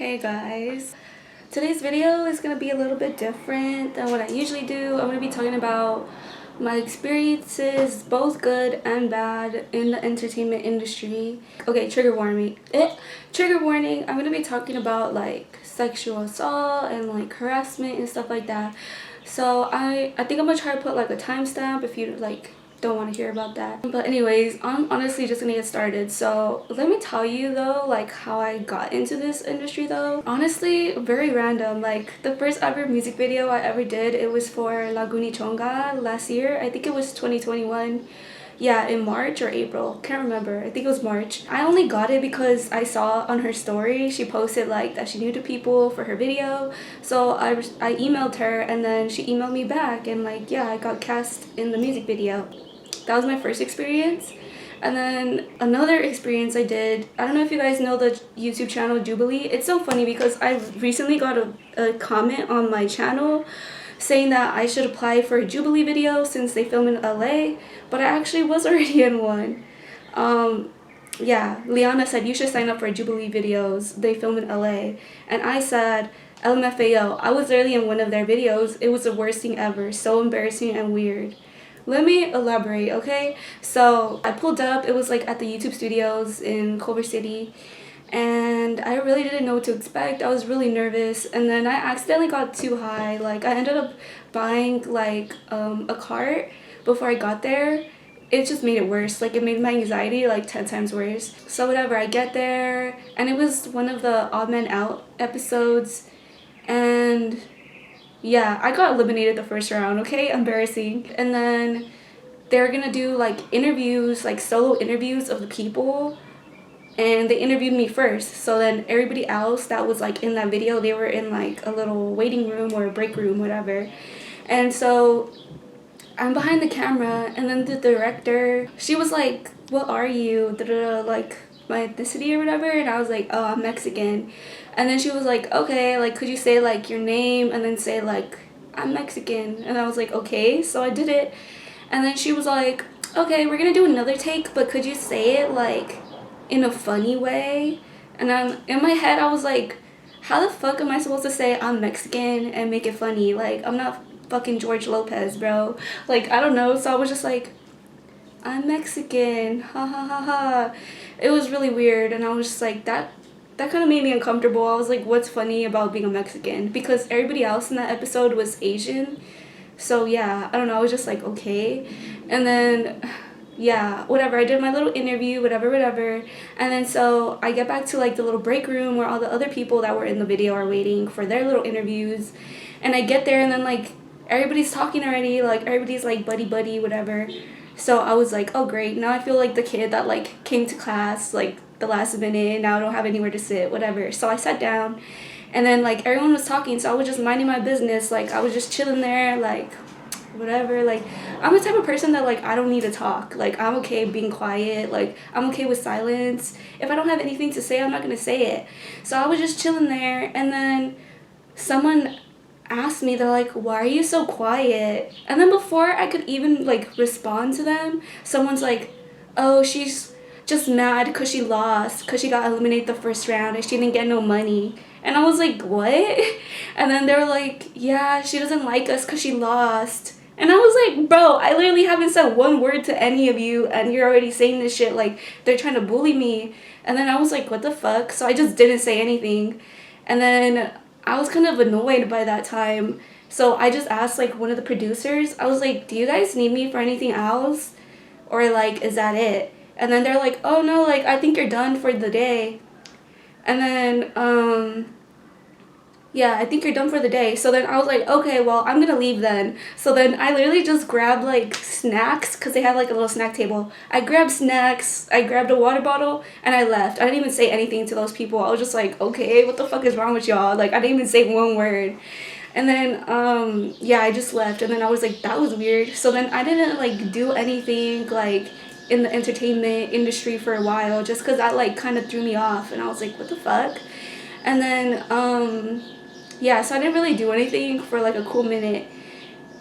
Hey guys, today's video is going to be a little bit different than what I usually do. I'm going to be talking about my experiences, both good and bad, in the entertainment industry. Okay, trigger warning. Trigger warning, I'm going to be talking about like sexual assault and like harassment and stuff like that. So I think I'm going to try to put like a timestamp if you like don't want to hear about that. But anyways, I'm honestly just gonna get started. So let me tell you though, like how I got into this industry though. Honestly, very random. Like the first ever music video I ever did, it was for Laguni Chonga last year. I think it was 2021. Yeah, in March or April, can't remember. I think it was March. I only got it because I saw on her story she posted like that she knew the people for her video. So I emailed her and then she emailed me back and like yeah, I got cast in the music video. That was my first experience. And then another experience I did, I don't know if you guys know the YouTube channel Jubilee. It's so funny because I recently got a comment on my channel saying that I should apply for a Jubilee video since they film in LA, but I actually was already in one. Yeah, Liana said you should sign up for Jubilee videos. They film in LA. And I said, LMFAO, I was literally in one of their videos. It was the worst thing ever. So embarrassing and weird. Let me elaborate, okay? So I pulled up, it was like at the YouTube studios in Culver City, and I really didn't know what to expect. I was really nervous, and then I accidentally got too high. Like I ended up buying like a cart before I got there. It just made it worse. Like it made my anxiety like 10 times worse. So whatever, I get there, and it was one of the Odd Man Out episodes, and yeah, I got eliminated the first round, okay? Embarrassing. And then they're gonna do like interviews, like solo interviews of the people. And they interviewed me first. So then everybody else that was like in that video, they were in like a little waiting room or a break room, whatever. And so I'm behind the camera and then the director, she was like, what are you? Da-da-da, like my ethnicity or whatever. And I was like, oh, I'm Mexican. And then she was like, okay, like could you say like your name and then say like I'm Mexican? And I was like, okay. So I did it, and then she was like, okay, we're gonna do another take, but could you say it like in a funny way? And in my head I was like, how the fuck am I supposed to say I'm Mexican and make it funny? Like I'm not fucking George Lopez, bro. Like I don't know. So I was just like, I'm Mexican, ha ha ha ha. It was really weird, and I was just like, that kind of made me uncomfortable. I was like, what's funny about being a Mexican? Because everybody else in that episode was Asian. So yeah, I don't know, I was just like, okay. And then yeah, whatever, I did my little interview, whatever. And then so I get back to like the little break room where all the other people that were in the video are waiting for their little interviews. And I get there and then like everybody's talking already, like everybody's like buddy, whatever. So I was like, oh great, now I feel like the kid that like came to class like the last minute, now I don't have anywhere to sit, whatever. So I sat down and then like everyone was talking, so I was just minding my business, like I was just chilling there, like whatever. Like I'm the type of person that like I don't need to talk, like I'm okay being quiet, like I'm okay with silence. If I don't have anything to say, I'm not gonna say it. So I was just chilling there, and then someone asked me, they're like, why are you so quiet? And then before I could even like respond to them, someone's like, oh, she's just mad because she lost, because she got eliminated the first round and she didn't get no money. And I was like, what? And then they were like, yeah, she doesn't like us because she lost. And I was like, bro, I literally haven't said one word to any of you and you're already saying this shit, like they're trying to bully me. And then I was like, what the fuck? So I just didn't say anything. And then I was kind of annoyed by that time. So I just asked like one of the producers, I was like, do you guys need me for anything else? Or like, is that it? And then they're like, oh no, like I think you're done for the day. And then yeah, I think you're done for the day. So then I was like, okay, well, I'm gonna leave then. So then I literally just grabbed like snacks, because they had like a little snack table. I grabbed snacks, I grabbed a water bottle, and I left. I didn't even say anything to those people. I was just like, okay, what the fuck is wrong with y'all? Like I didn't even say one word. And then yeah, I just left. And then I was like, that was weird. So then I didn't like do anything like in the entertainment industry for a while, just because that like kind of threw me off, and I was like, what the fuck? And then yeah, so I didn't really do anything for like a cool minute.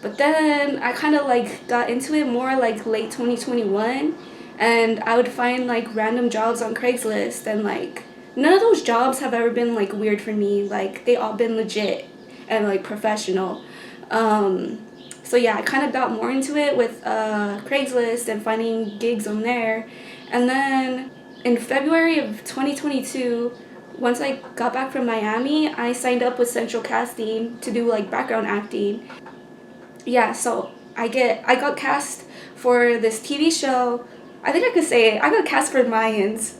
But then I kind of like got into it more like late 2021, and I would find like random jobs on Craigslist, and like none of those jobs have ever been like weird for me. Like they all been legit and like professional. So yeah, I kind of got more into it with Craigslist and finding gigs on there. And then in February of 2022, once I got back from Miami, I signed up with Central Casting to do like background acting. Yeah, so I got cast for this TV show. I think I could say it. I got cast for Mayans.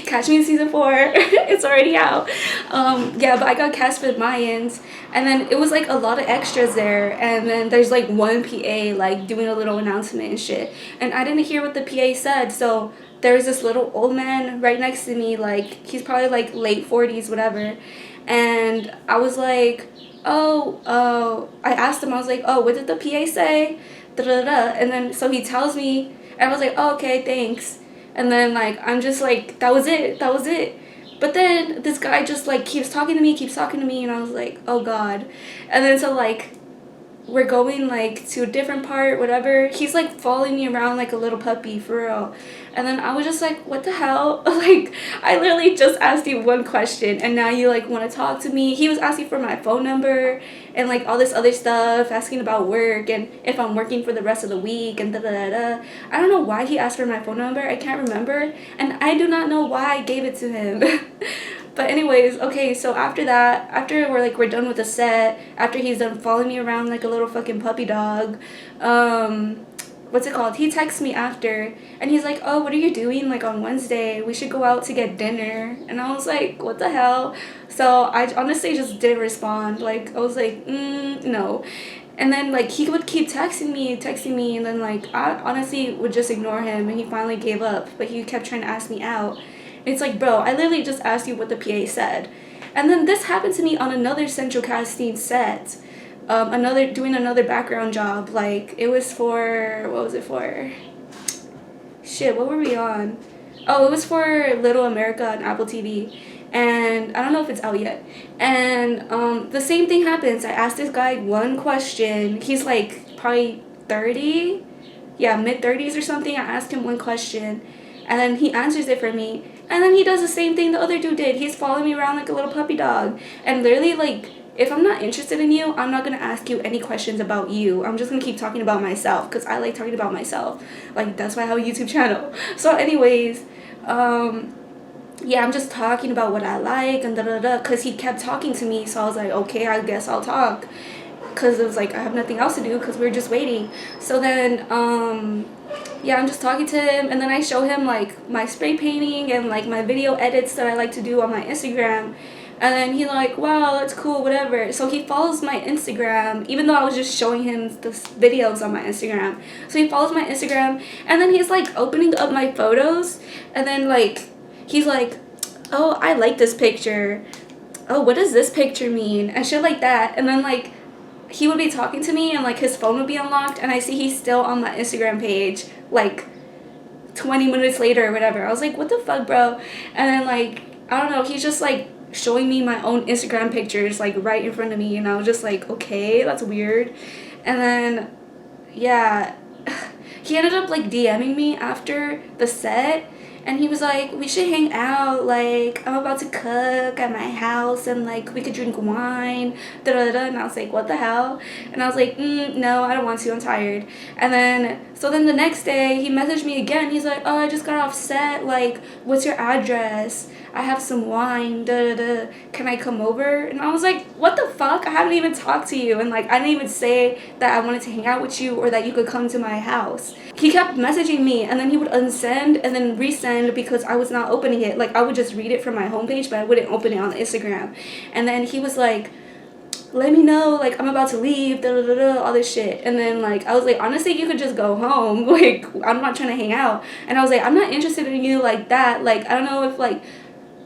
Catch me in season 4. It's already out. Yeah, but I got cast for Mayans, and then it was like a lot of extras there, and then there's like one PA like doing a little announcement and shit, and I didn't hear what the PA said, so there was this little old man right next to me, like he's probably like late 40s, whatever, and I was like, I asked him, I was like, oh, what did the PA say? Da da da. And then so he tells me, and I was like, oh, okay, thanks. And then like I'm just like, that was it. But then this guy just like keeps talking to me, and I was like, oh god. And then so like we're going like to a different part, whatever. He's like following me around like a little puppy, for real. And then I was just like, what the hell? Like, I literally just asked you one question and now you like want to talk to me. He was asking for my phone number and like all this other stuff, asking about work and if I'm working for the rest of the week and da da da da. I don't know why he asked for my phone number. I can't remember, and I do not know why I gave it to him. But anyways, okay, so after that, after we're done with the set, after he's done following me around like a little fucking puppy dog, what's it called? He texts me after, and he's like, oh, what are you doing like on Wednesday? We should go out to get dinner. And I was like, what the hell? So I honestly just didn't respond. Like, I was like, no. And then like he would keep texting me, and then like I honestly would just ignore him, and he finally gave up, but he kept trying to ask me out. It's like, bro, I literally just asked you what the PA said. And then this happened to me on another Central Casting set. Doing another background job. Like, it was for, what was it for? Shit, what were we on? Oh, it was for Little America on Apple TV. And I don't know if it's out yet. And the same thing happens. I asked this guy one question. He's like probably 30. Yeah, mid-30s or something. I asked him one question. And then he answers it for me. And then he does the same thing the other dude did. He's following me around like a little puppy dog. And literally, like, if I'm not interested in you, I'm not going to ask you any questions about you. I'm just going to keep talking about myself because I like talking about myself. Like, that's why I have a YouTube channel. So anyways, yeah, I'm just talking about what I like and da-da-da because he kept talking to me. So I was like, okay, I guess I'll talk. Because it was like, I have nothing else to do because we were just waiting. So then, yeah, I'm just talking to him, and then I show him like my spray painting and like my video edits that I like to do on my Instagram. And then he's like, wow, that's cool, whatever. So he follows my Instagram, even though I was just showing him the videos on my Instagram. So he follows my Instagram, and then he's like opening up my photos, and then like he's like, oh, I like this picture. Oh, what does this picture mean? And shit like that. And then like he would be talking to me, and like his phone would be unlocked, and I see he's still on my Instagram page like 20 minutes later or whatever. I was like, what the fuck, bro? And then like, I don't know, he's just like showing me my own Instagram pictures like right in front of me, and I was just like, okay, that's weird. And then yeah, he ended up like DMing me after the set, and he was like, we should hang out, like I'm about to cook at my house and like we could drink wine, da da da. And I was like, what the hell? And I was like, no, I don't want to, I'm tired. And then so then the next day he messaged me again. He's like, oh, I just got off set, like what's your address? I have some wine, da da da, can I come over? And I was like, what the fuck? I haven't even talked to you, and like I didn't even say that I wanted to hang out with you or that you could come to my house. He kept messaging me, and then he would unsend and then resend because I was not opening it. Like I would just read it from my homepage, but I wouldn't open it on Instagram. And then he was like, let me know, like I'm about to leave, da da da da, all this shit. And then like I was like, honestly, you could just go home, like I'm not trying to hang out. And I was like, I'm not interested in you like that. Like I don't know if like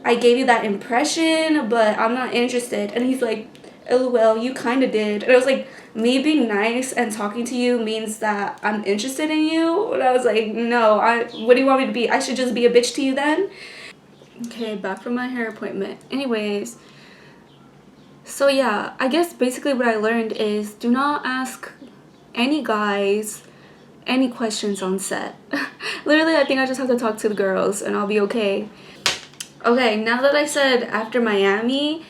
I gave you that impression, but I'm not interested. And he's like, LOL, you kind of did. And I was like, me being nice and talking to you means that I'm interested in you? And I was like, no, what do you want me to be? I should just be a bitch to you then? Okay, back from my hair appointment. Anyways, so yeah, I guess basically what I learned is do not ask any guys any questions on set. Literally, I think I just have to talk to the girls and I'll be okay. Okay, now that I said after Miami,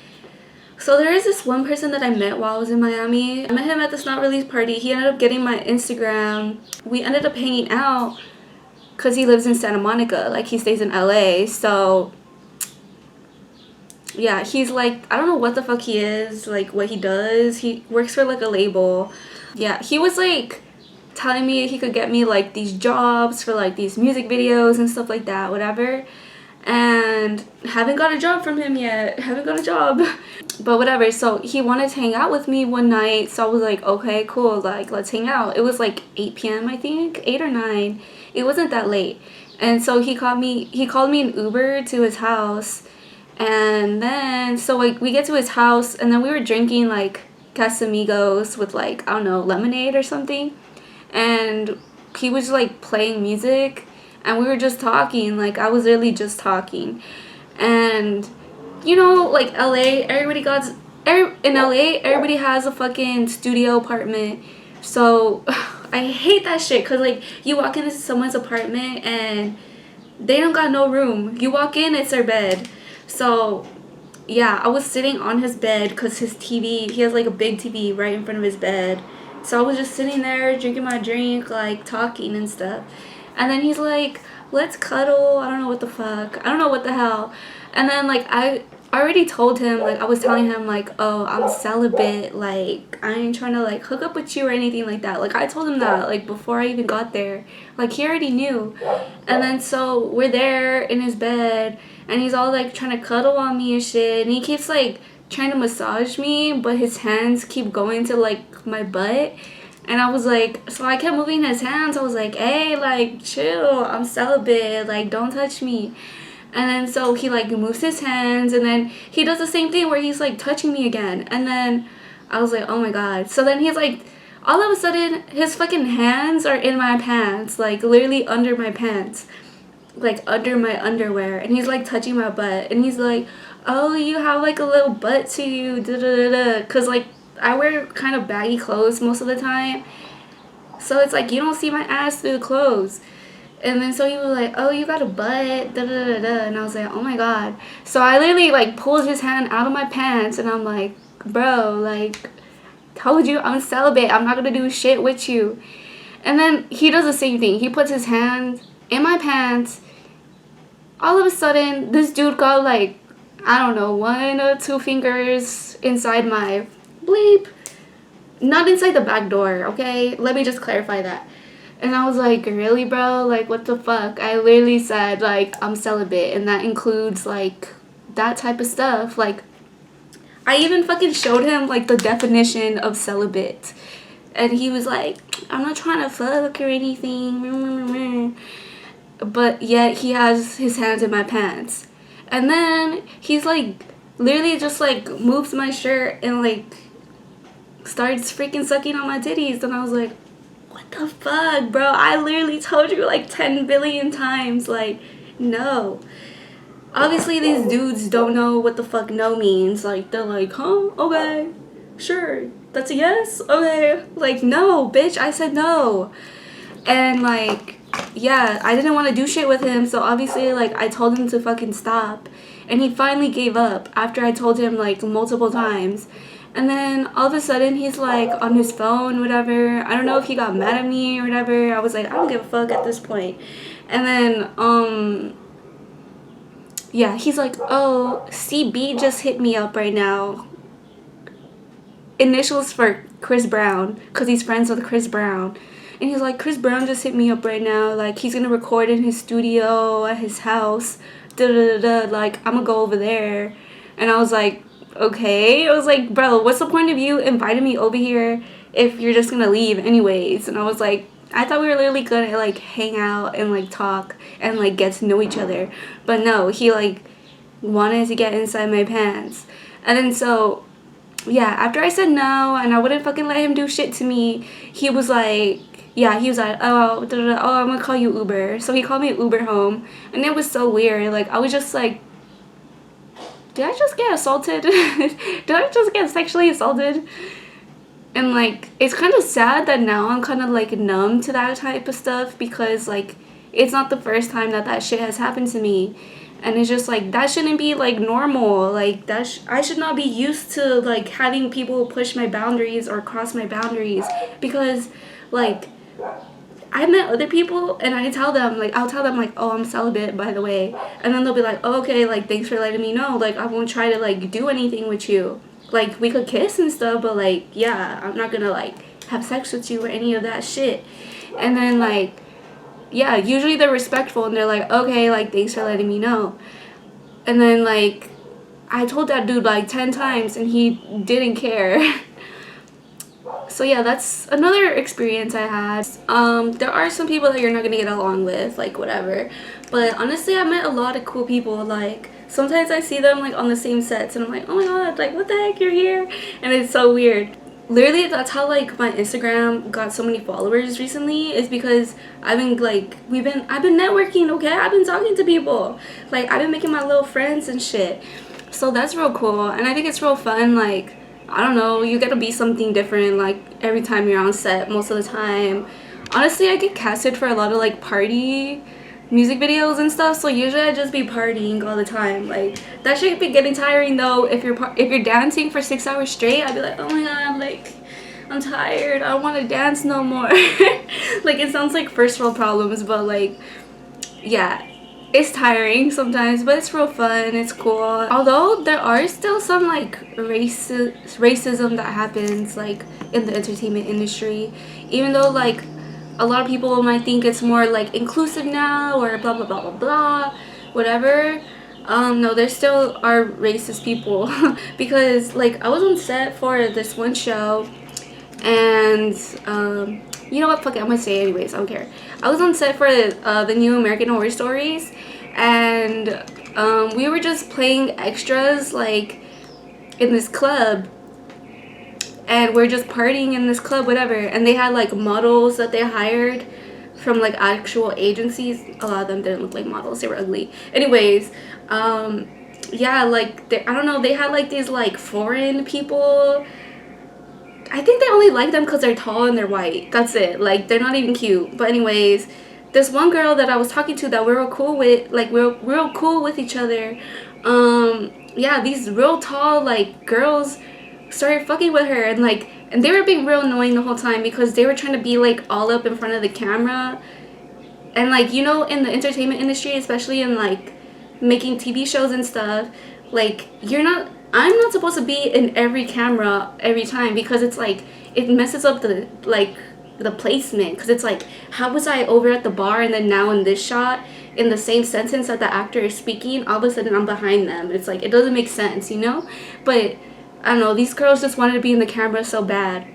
so there is this one person that I met while I was in Miami. I met him at this not release party. He ended up getting my Instagram. We ended up hanging out because he lives in Santa Monica. Like, he stays in LA. So yeah, he's like, I don't know what the fuck he is, like what he does. He works for like a label. Yeah, he was like telling me he could get me like these jobs for like these music videos and stuff like that, whatever. And haven't got a job from him yet. Haven't got a job. But whatever. So he wanted to hang out with me one night. So I was like, okay, cool. Like, let's hang out. It was like 8 p.m. I think, 8 or 9. It wasn't that late. And so he called me an Uber to his house. And then, so like we get to his house, and then we were drinking like Casamigos with like, I don't know, lemonade or something. And he was like playing music, and we were just talking. Like, I was literally just talking. And you know, like LA, in LA, everybody has a fucking studio apartment. So I hate that shit, because like you walk into someone's apartment and they don't got no room. You walk in, it's their bed. So yeah, I was sitting on his bed because his TV, he has like a big TV right in front of his bed. So I was just sitting there drinking my drink, like talking and stuff. And then he's like, let's cuddle. I don't know what the fuck. I don't know what the hell. And then like I already told him, like I was telling him like, oh, I'm celibate. Like, I ain't trying to like hook up with you or anything like that. Like, I told him that like before I even got there. Like, he already knew. And then so we're there in his bed, and he's all like trying to cuddle on me and shit. And he keeps like trying to massage me, but his hands keep going to like my butt. And I was like, so I kept moving his hands. I was like, hey, like, chill. I'm celibate. Like, don't touch me. And then so he like moves his hands, and then he does the same thing where he's like touching me again. And then I was like, oh my god. So then he's like, all of a sudden his fucking hands are in my pants, like literally under my pants, like under my underwear. And he's like touching my butt, and he's like, oh, you have like a little butt to you, da da da da. Because like I wear kind of baggy clothes most of the time, so it's like you don't see my ass through the clothes. And then so he was like, oh, you got a butt, da da da da. And I was like, oh my god. So I literally like pulled his hand out of my pants, and I'm like, bro, like, told you I'm celibate. I'm not gonna do shit with you. And then he does the same thing. He puts his hand in my pants. All of a sudden, this dude got like, I don't know, 1 or 2 fingers inside my bleep. Not inside the back door, okay? Let me just clarify that. And I was like, really, bro? Like, what the fuck? I literally said, like, I'm celibate, and that includes, like, that type of stuff. Like, I even fucking showed him, like, the definition of celibate. And he was like, I'm not trying to fuck or anything. But yet he has his hands in my pants. And then he's, like, literally just, like, moves my shirt and, like, starts freaking sucking on my titties. And I was like, what the fuck, bro? I literally told you like 10 billion times, like, no. Obviously, these dudes don't know what the fuck no means. Like, they're like, huh? Okay. Sure. That's a yes? Okay. Like, no, bitch. I said no. And, like, yeah, I didn't want to do shit with him. So, obviously, like, I told him to fucking stop. And he finally gave up after I told him, like, multiple times. And then all of a sudden he's like on his phone, whatever. I don't know if he got mad at me or whatever. I was like, I don't give a fuck at this point. And then yeah, he's like, oh, CB just hit me up right now. Initials for Chris Brown, because he's friends with Chris Brown. And he's like, Chris Brown just hit me up right now. Like, he's gonna record in his studio at his house. Da da da da. Like, I'm gonna go over there. And I was like, okay. I was like, bro, what's the point of you inviting me over here if you're just gonna leave anyways? And I was like, I thought we were literally gonna like hang out and like talk and like get to know each other. But no, he like wanted to get inside my pants. And then so, yeah, after I said no and I wouldn't fucking let him do shit to me, he was like, yeah, he was like, oh, da, da, da, oh, I'm gonna call you Uber. So he called me Uber home. And it was so weird. Like, I was just like, did I just get assaulted? Did I just get sexually assaulted? And like, it's kind of sad that now I'm kind of like numb to that type of stuff, because like, it's not the first time that shit has happened to me. And it's just like, that shouldn't be like normal. Like I should not be used to like having people push my boundaries or cross my boundaries, because like I met other people and I'll tell them like, oh, I'm celibate, by the way, and then they'll be like, oh, okay, like, thanks for letting me know, like, I won't try to like do anything with you, like, we could kiss and stuff, but like, yeah, I'm not gonna like have sex with you or any of that shit. And then like, yeah, usually they're respectful and they're like, okay, like, thanks for letting me know. And then like, I told that dude like 10 times and he didn't care. So yeah, that's another experience I had. There are some people that you're not gonna get along with, like, whatever. But honestly, I met a lot of cool people. Like, sometimes I see them like on the same sets and I'm like, oh my god, like, what the heck, you're here? And it's so weird. Literally, that's how like my Instagram got so many followers recently, is because I've been networking, okay? I've been talking to people. Like, I've been making my little friends and shit. So that's real cool, and I think it's real fun. Like, I don't know, you get to be something different like every time you're on set, most of the time. Honestly, I get casted for a lot of like party music videos and stuff, so usually I just be partying all the time. Like, that should be getting tiring though. If you're dancing for 6 hours straight, I'd be like, oh my god, like, I'm tired, I don't want to dance no more. Like, it sounds like first world problems, but like, yeah, it's tiring sometimes, but it's real fun, it's cool. Although there are still some like racism that happens like in the entertainment industry, even though like a lot of people might think it's more like inclusive now or blah blah blah blah blah, whatever. No, there still are racist people. Because like, I was on set for this one show, and you know what, fuck it, I'm gonna say it anyways, I don't care. I was on set for the new American Horror Stories, and we were just playing extras like in this club, and we're just partying in this club, whatever, and they had like models that they hired from like actual agencies. A lot of them didn't look like models, they were ugly. Anyways, yeah, like, I don't know, they had like these like foreign people. I think they only like them because they're tall and they're white. That's it. Like, they're not even cute. But anyways, this one girl that I was talking to that we were cool with, like, we're real cool with each other. Yeah, these real tall, like, girls started fucking with her, and like, and they were being real annoying the whole time because they were trying to be like all up in front of the camera. And like, you know, in the entertainment industry, especially in like making TV shows and stuff, like, I'm not supposed to be in every camera every time, because it's like, it messes up the placement, because it's like, how was I over at the bar and then now in this shot, in the same sentence that the actor is speaking, all of a sudden I'm behind them? It's like, it doesn't make sense, you know? But I don't know, these girls just wanted to be in the camera so bad.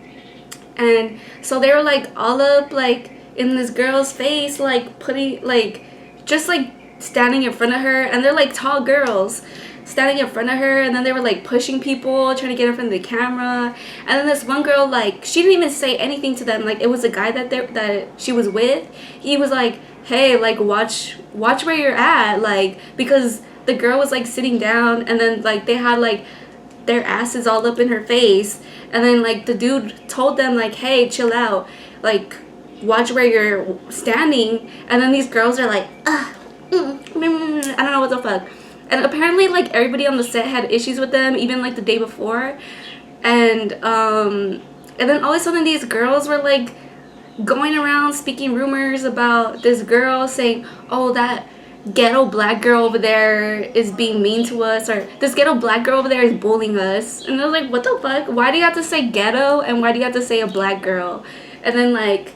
And so they were like all up like in this girl's face, like putting like, just like standing in front of her, and they're like tall girls standing in front of her, and then they were like pushing people, trying to get in front of the camera. And then this one girl, like, she didn't even say anything to them. Like, it was a guy that she was with. He was like, hey, like, watch where you're at, like, because the girl was like sitting down, and then like they had like their asses all up in her face, and then like the dude told them like, hey, chill out, like, watch where you're standing. And then these girls are like, I don't know what the fuck. And apparently like everybody on the set had issues with them, even like the day before. And then all of a sudden these girls were like going around speaking rumors about this girl, saying, oh, that ghetto black girl over there is being mean to us, or this ghetto black girl over there is bullying us. And I was like, what the fuck? Why do you have to say ghetto, and why do you have to say a black girl? And then like,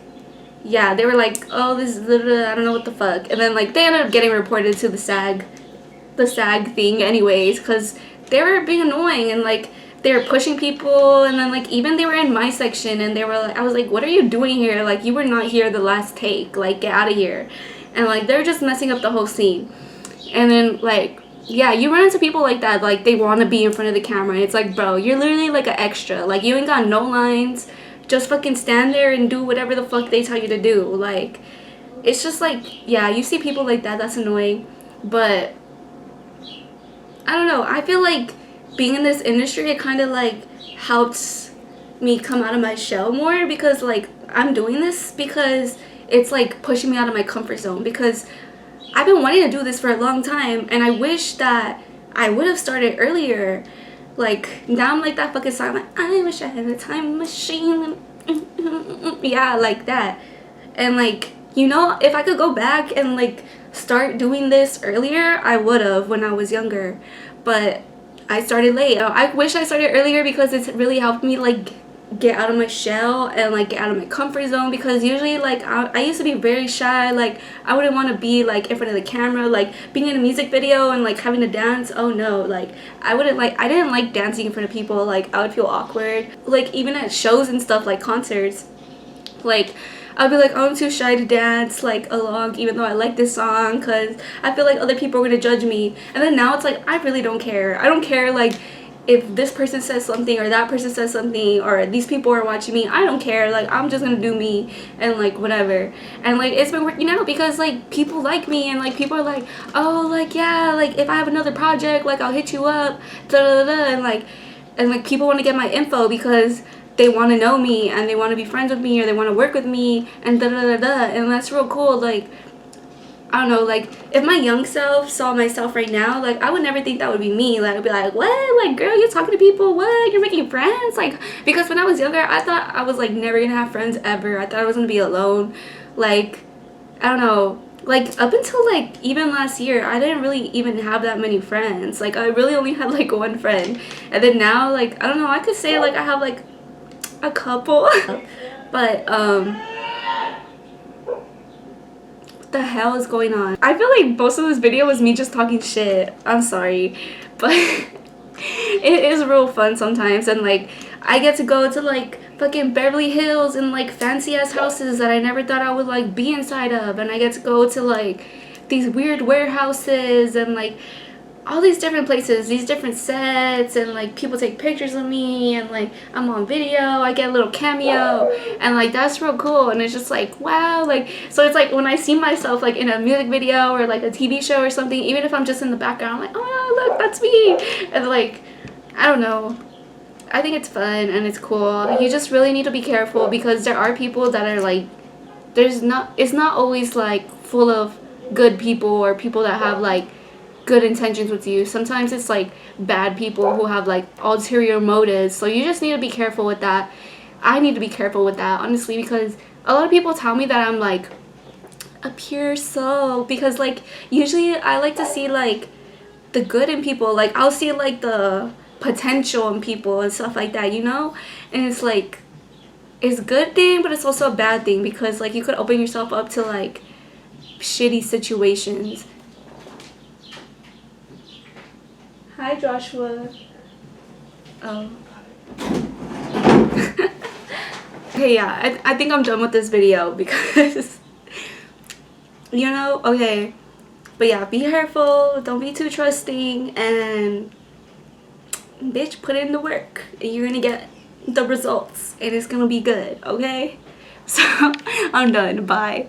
yeah, they were like, oh, this is I don't know what the fuck. And then like they ended up getting reported to the SAG thing anyways, because they were being annoying, and like they were pushing people. And then like, even they were in my section, and they were like, I was like, what are you doing here? Like, you were not here the last take, like, get out of here. And like, they're just messing up the whole scene. And then like, yeah, you run into people like that, like they want to be in front of the camera, and it's like, bro, you're literally like an extra, like, you ain't got no lines, just fucking stand there and do whatever the fuck they tell you to do. Like, it's just like, yeah, you see people like that, that's annoying. But I don't know, I feel like being in this industry, it kind of like helps me come out of my shell more, because like, I'm doing this because it's like pushing me out of my comfort zone, because I've been wanting to do this for a long time, and I wish that I would have started earlier. Like, now I'm like that fucking song, like, I wish I had a time machine. Yeah, like that. And like, you know, if I could go back and like start doing this earlier, I would have when I was younger. But I started late. I wish I started earlier because it's really helped me like get out of my shell and like get out of my comfort zone, because usually like I used to be very shy. Like, I wouldn't want to be like in front of the camera, like being in a music video and like having to dance. Oh no, like I didn't like dancing in front of people. Like, I would feel awkward, like even at shows and stuff, like concerts. Like, I'll be like, oh, I'm too shy to dance like along, even though I like this song, because I feel like other people are gonna judge me. And then now it's like, I really don't care. I don't care like if this person says something or that person says something or these people are watching me. I don't care. Like, I'm just gonna do me and like whatever. And like, it's been working out because like people like me, and like people are like, oh, like yeah, like if I have another project, like I'll hit you up, da da da, and like people want to get my info because they want to know me and they want to be friends with me or they want to work with me and da da da da. And that's real cool. Like, I don't know, like if my young self saw myself right now, like I would never think that would be me. Like, I'd be like, what? Like, girl, you're talking to people? What? You're making friends? Like, because when I was younger, I thought I was like never gonna have friends ever. I thought I was gonna be alone. Like, I don't know. Like, up until like even last year, I didn't really even have that many friends. Like, I really only had like one friend. And then now, like, I don't know, I could say like I have like a couple. But what the hell is going on? I feel like most of this video was me just talking shit. I'm sorry, but it is real fun sometimes. And like, I get to go to like fucking Beverly Hills and like fancy ass houses that I never thought I would like be inside of, and I get to go to like these weird warehouses and like all these different places, these different sets, and like people take pictures of me, and like I'm on video, I get a little cameo, and like that's real cool. And it's just like, wow. Like, so it's like when I see myself like in a music video or like a TV show or something, even if I'm just in the background, I'm like, oh look, that's me. And like, I don't know, I think it's fun and it's cool. You just really need to be careful because there are people that are like, it's not always like full of good people or people that have like good intentions with you. Sometimes it's like bad people who have like ulterior motives. So you just need to be careful with that. I need to be careful with that, honestly, because a lot of people tell me that I'm like a pure soul, because like usually I like to see like the good in people. Like, I'll see like the potential in people and stuff like that, you know? And it's like, it's a good thing, but it's also a bad thing, because like you could open yourself up to like shitty situations. Hi, Joshua. Oh. Okay, yeah, I think I'm done with this video because, you know, okay. But yeah, be careful, don't be too trusting, and bitch, put in the work, and you're gonna get the results, and it's gonna be good, okay? So, I'm done. Bye.